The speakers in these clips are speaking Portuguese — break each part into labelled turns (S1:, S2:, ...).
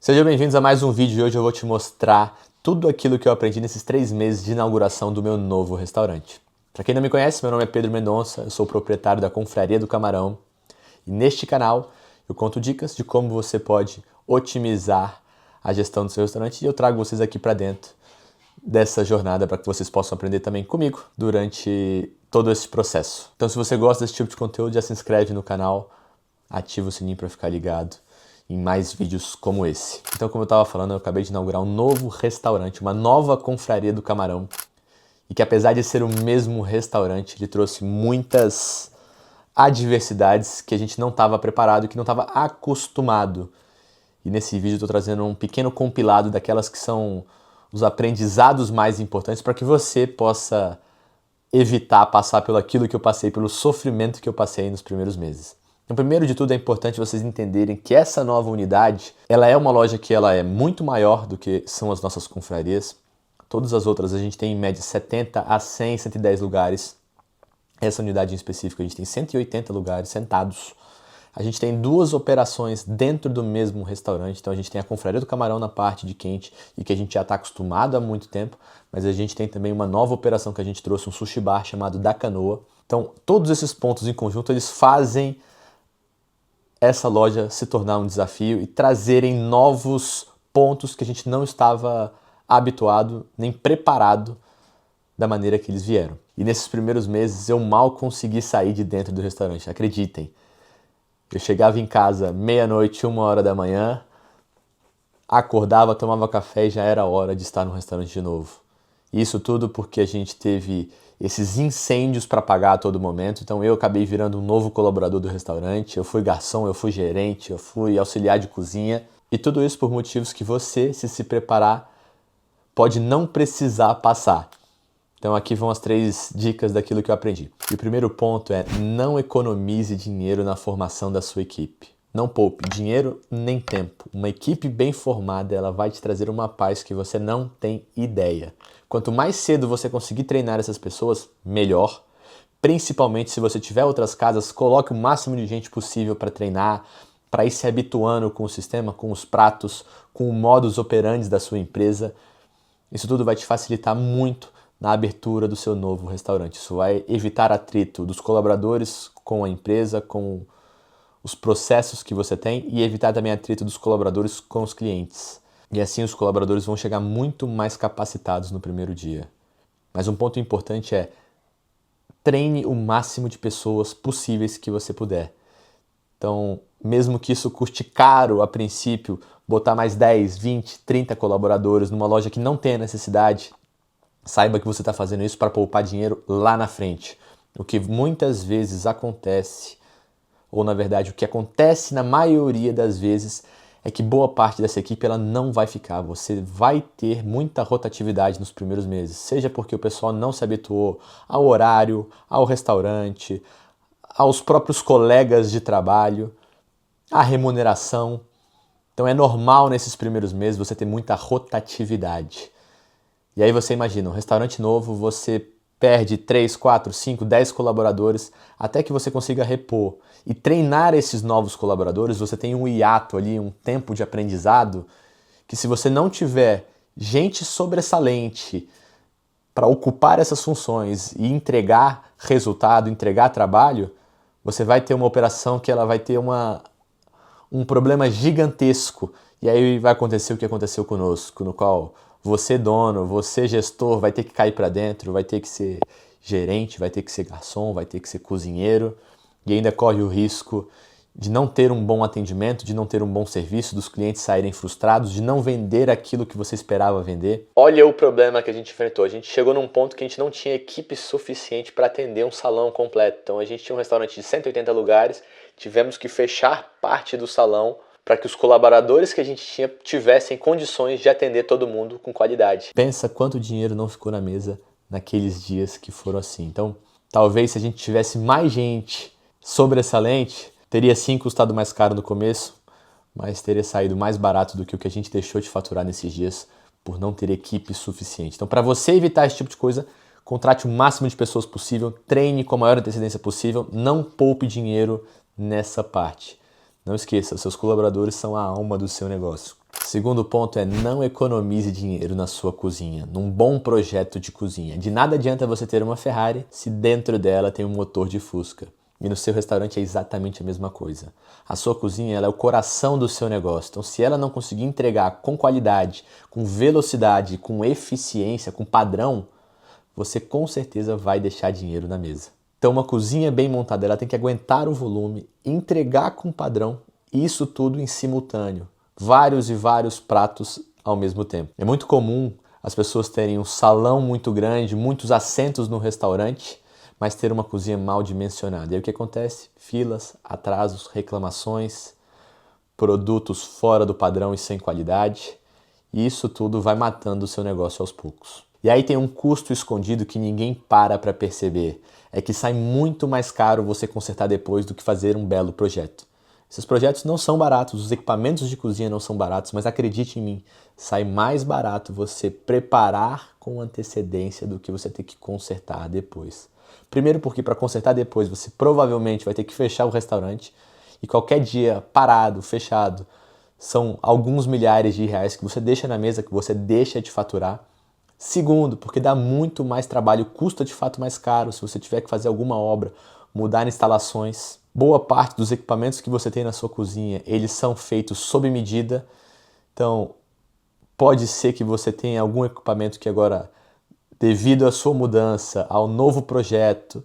S1: Sejam bem-vindos a mais um vídeo e hoje eu vou te mostrar tudo aquilo que eu aprendi nesses 3 meses de inauguração do meu novo restaurante. Para quem não me conhece, meu nome é Pedro Mendonça, eu sou proprietário da Confraria do Camarão e neste canal eu conto dicas de como você pode otimizar a gestão do seu restaurante e eu trago vocês aqui para dentro dessa jornada para que vocês possam aprender também comigo durante todo esse processo. Então, se você gosta desse tipo de conteúdo, já se inscreve no canal, ativa o sininho para ficar ligado em mais vídeos como esse. Então, como eu estava falando, eu acabei de inaugurar um novo restaurante, uma nova Confraria do Camarão, e que apesar de ser o mesmo restaurante, ele trouxe muitas adversidades que a gente não estava preparado, que não estava acostumado. E nesse vídeo eu estou trazendo um pequeno compilado daquelas que são os aprendizados mais importantes para que você possa evitar passar pelo aquilo que eu passei, pelo sofrimento que eu passei nos primeiros meses. Então, primeiro de tudo, é importante vocês entenderem que essa nova unidade, ela é uma loja que ela é muito maior do que são as nossas confrarias. Todas as outras a gente tem em média 70 a 100, 110 lugares. Essa unidade em específico a gente tem 180 lugares sentados. A gente tem 2 operações dentro do mesmo restaurante. Então a gente tem a Confraria do Camarão na parte de quente e que a gente já está acostumado há muito tempo. Mas a gente tem também uma nova operação que a gente trouxe, um sushi bar chamado Da Canoa. Então todos esses pontos em conjunto eles fazem essa loja se tornar um desafio e trazerem novos pontos que a gente não estava habituado nem preparado da maneira que eles vieram. E nesses primeiros meses eu mal consegui sair de dentro do restaurante, acreditem. Eu chegava em casa meia-noite, 1h da manhã, acordava, tomava café e já era hora de estar no restaurante de novo. E isso tudo porque a gente teve esses incêndios para pagar a todo momento, então eu acabei virando um novo colaborador do restaurante, eu fui garçom, eu fui gerente, eu fui auxiliar de cozinha, e tudo isso por motivos que você, se preparar, pode não precisar passar. Então aqui vão as 3 dicas daquilo que eu aprendi. E o primeiro ponto é: não economize dinheiro na formação da sua equipe. Não poupe dinheiro nem tempo. Uma equipe bem formada, ela vai te trazer uma paz que você não tem ideia. Quanto mais cedo você conseguir treinar essas pessoas, melhor. Principalmente se você tiver outras casas, coloque o máximo de gente possível para treinar, para ir se habituando com o sistema, com os pratos, com o modus operandi da sua empresa. Isso tudo vai te facilitar muito na abertura do seu novo restaurante. Isso vai evitar atrito dos colaboradores com a empresa, com os processos que você tem e evitar também atrito dos colaboradores com os clientes. E assim os colaboradores vão chegar muito mais capacitados no primeiro dia. Mas um ponto importante é: treine o máximo de pessoas possíveis que você puder. Então, mesmo que isso custe caro a princípio, botar mais 10, 20, 30 colaboradores numa loja que não tem a necessidade, saiba que você está fazendo isso para poupar dinheiro lá na frente. O que muitas vezes acontece, ou na verdade o que acontece na maioria das vezes, é que boa parte dessa equipe ela não vai ficar. Você vai ter muita rotatividade nos primeiros meses, seja porque o pessoal não se habituou ao horário, ao restaurante, aos próprios colegas de trabalho, à remuneração. Então é normal nesses primeiros meses você ter muita rotatividade. E aí você imagina, um restaurante novo, você perde 3, 4, 5, 10 colaboradores até que você consiga repor. E treinar esses novos colaboradores, você tem um hiato ali, um tempo de aprendizado, que se você não tiver gente sobressalente para ocupar essas funções e entregar resultado, entregar trabalho, você vai ter uma operação que ela vai ter um problema gigantesco. E aí vai acontecer o que aconteceu conosco, no qual você dono, você gestor vai ter que cair para dentro, vai ter que ser gerente, vai ter que ser garçom, vai ter que ser cozinheiro e ainda corre o risco de não ter um bom atendimento, de não ter um bom serviço, dos clientes saírem frustrados, de não vender aquilo que você esperava vender. Olha o problema que a gente enfrentou. A gente chegou num ponto que a gente não tinha equipe suficiente para atender um salão completo. Então a gente tinha um restaurante de 180 lugares, tivemos que fechar parte do salão para que os colaboradores que a gente tinha tivessem condições de atender todo mundo com qualidade. Pensa quanto dinheiro não ficou na mesa naqueles dias que foram assim. Então, talvez se a gente tivesse mais gente sobressalente, teria sim custado mais caro no começo, mas teria saído mais barato do que o que a gente deixou de faturar nesses dias por não ter equipe suficiente. Então, para você evitar esse tipo de coisa, contrate o máximo de pessoas possível, treine com a maior antecedência possível, não poupe dinheiro nessa parte. Não esqueça, os seus colaboradores são a alma do seu negócio. Segundo ponto é não economize dinheiro na sua cozinha, num bom projeto de cozinha. De nada adianta você ter uma Ferrari se dentro dela tem um motor de Fusca. E no seu restaurante é exatamente a mesma coisa. A sua cozinha ela é o coração do seu negócio. Então, se ela não conseguir entregar com qualidade, com velocidade, com eficiência, com padrão, você com certeza vai deixar dinheiro na mesa. Então, uma cozinha bem montada ela tem que aguentar o volume, entregar com padrão, e isso tudo em simultâneo. Vários e vários pratos ao mesmo tempo. É muito comum as pessoas terem um salão muito grande, muitos assentos no restaurante, mas ter uma cozinha mal dimensionada. E aí o que acontece? Filas, atrasos, reclamações, produtos fora do padrão e sem qualidade. E isso tudo vai matando o seu negócio aos poucos. E aí tem um custo escondido que ninguém para perceber. É que sai muito mais caro você consertar depois do que fazer um belo projeto. Esses projetos não são baratos, os equipamentos de cozinha não são baratos, mas acredite em mim, sai mais barato você preparar com antecedência do que você ter que consertar depois. Primeiro porque para consertar depois você provavelmente vai ter que fechar o restaurante e qualquer dia parado, fechado, são alguns milhares de reais que você deixa na mesa, que você deixa de faturar. Segundo, porque dá muito mais trabalho, custa de fato mais caro se você tiver que fazer alguma obra, mudar instalações. Boa parte dos equipamentos que você tem na sua cozinha, eles são feitos sob medida. Então, pode ser que você tenha algum equipamento que agora, devido à sua mudança, ao novo projeto,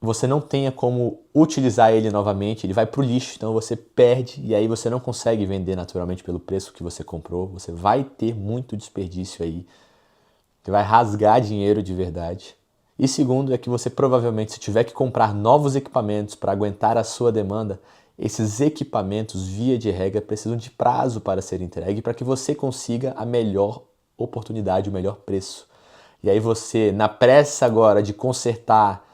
S1: você não tenha como utilizar ele novamente, ele vai para o lixo, então você perde e aí você não consegue vender naturalmente pelo preço que você comprou. Você vai ter muito desperdício aí, você vai rasgar dinheiro de verdade. E segundo é que você provavelmente, se tiver que comprar novos equipamentos para aguentar a sua demanda, esses equipamentos, via de regra, precisam de prazo para ser entregue para que você consiga a melhor oportunidade, o melhor preço. E aí você, na pressa agora de consertar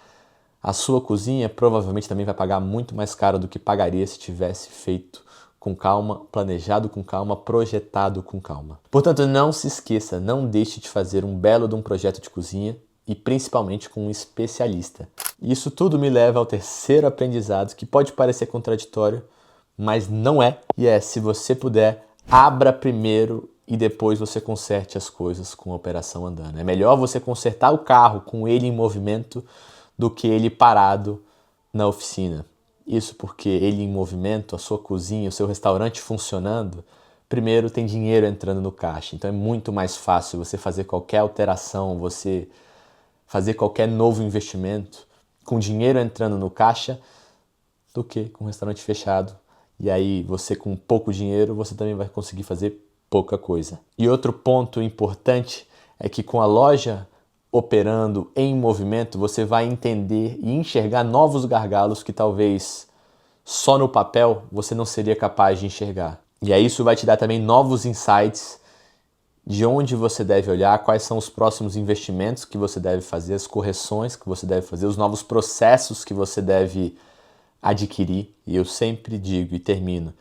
S1: a sua cozinha, provavelmente também vai pagar muito mais caro do que pagaria se tivesse feito com calma, planejado com calma, projetado com calma. Portanto, não se esqueça, não deixe de fazer um belo de um projeto de cozinha, e principalmente com um especialista. Isso tudo me leva ao terceiro aprendizado, que pode parecer contraditório, mas não é. E é, se você puder, abra primeiro e depois você conserte as coisas com a operação andando. É melhor você consertar o carro com ele em movimento do que ele parado na oficina. Isso porque ele em movimento, a sua cozinha, o seu restaurante funcionando, primeiro tem dinheiro entrando no caixa. Então é muito mais fácil você fazer qualquer alteração, você fazer qualquer novo investimento com dinheiro entrando no caixa do que com o restaurante fechado. E aí você com pouco dinheiro você também vai conseguir fazer pouca coisa. E outro ponto importante é que com a loja operando em movimento você vai entender e enxergar novos gargalos que talvez só no papel você não seria capaz de enxergar. E aí isso vai te dar também novos insights de onde você deve olhar, quais são os próximos investimentos que você deve fazer, as correções que você deve fazer, os novos processos que você deve adquirir. E eu sempre digo e termino,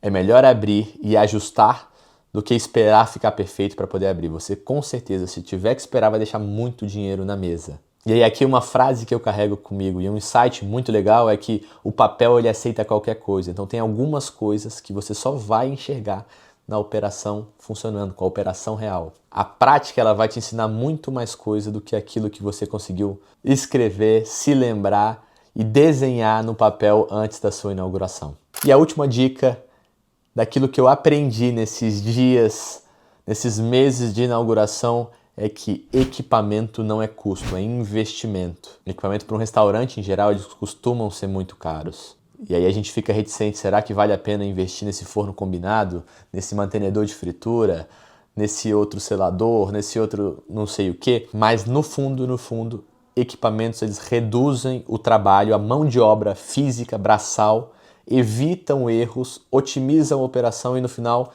S1: é melhor abrir e ajustar do que esperar ficar perfeito para poder abrir. Você com certeza, se tiver que esperar, vai deixar muito dinheiro na mesa. E aí aqui uma frase que eu carrego comigo e um insight muito legal é que o papel ele aceita qualquer coisa. Então tem algumas coisas que você só vai enxergar na operação funcionando, com a operação real. A prática ela vai te ensinar muito mais coisa do que aquilo que você conseguiu escrever, se lembrar e desenhar no papel antes da sua inauguração. E a última dica daquilo que eu aprendi nesses dias, nesses meses de inauguração, é que equipamento não é custo, é investimento. Equipamento para um restaurante, em geral, eles costumam ser muito caros. E aí a gente fica reticente, será que vale a pena investir nesse forno combinado, nesse mantenedor de fritura, nesse outro selador, nesse outro não sei o quê? Mas no fundo, equipamentos eles reduzem o trabalho, a mão de obra física, braçal, evitam erros, otimizam a operação e no final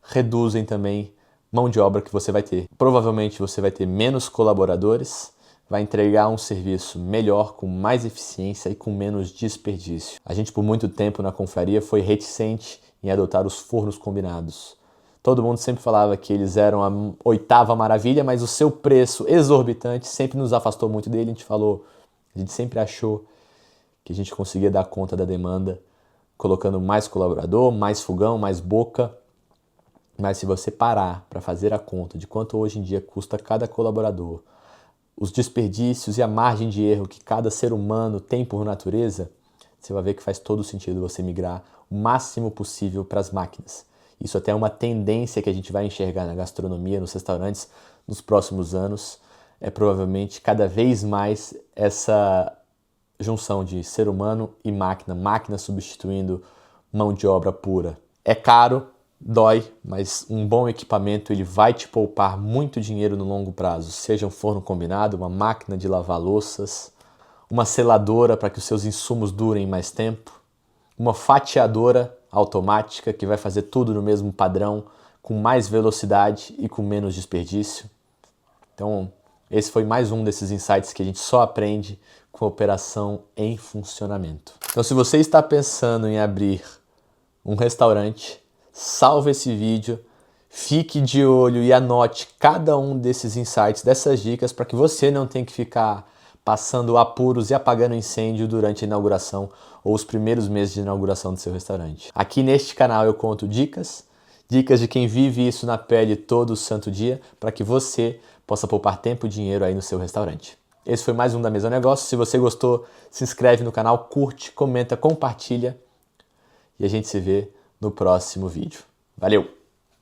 S1: reduzem também mão de obra que você vai ter. Provavelmente você vai ter menos colaboradores, vai entregar um serviço melhor, com mais eficiência e com menos desperdício. A gente por muito tempo na confraria foi reticente em adotar os fornos combinados. Todo mundo sempre falava que eles eram a 8ª maravilha, mas o seu preço exorbitante sempre nos afastou muito dele. A gente sempre achou que a gente conseguia dar conta da demanda colocando mais colaborador, mais fogão, mais boca Mas se você parar para fazer a conta de quanto hoje em dia custa cada colaborador, os desperdícios e a margem de erro que cada ser humano tem por natureza, você vai ver que faz todo sentido você migrar o máximo possível para as máquinas. Isso até é uma tendência que a gente vai enxergar na gastronomia, nos restaurantes, nos próximos anos. É provavelmente cada vez mais essa junção de ser humano e máquina, máquina substituindo mão de obra pura. É caro, dói, mas um bom equipamento ele vai te poupar muito dinheiro no longo prazo, seja um forno combinado, uma máquina de lavar louças, uma seladora para que os seus insumos durem mais tempo, uma fatiadora automática que vai fazer tudo no mesmo padrão, com mais velocidade e com menos desperdício. Então, esse foi mais um desses insights que a gente só aprende com a operação em funcionamento. Então, se você está pensando em abrir um restaurante, salve esse vídeo, fique de olho e anote cada um desses insights, dessas dicas, para que você não tenha que ficar passando apuros e apagando incêndio durante a inauguração ou os primeiros meses de inauguração do seu restaurante. Aqui neste canal eu conto dicas de quem vive isso na pele todo santo dia, para que você possa poupar tempo e dinheiro aí no seu restaurante. Esse foi mais um da Mesa Negócio. Se você gostou, se inscreve no canal, curte, comenta, compartilha e a gente se vê no próximo vídeo. Valeu!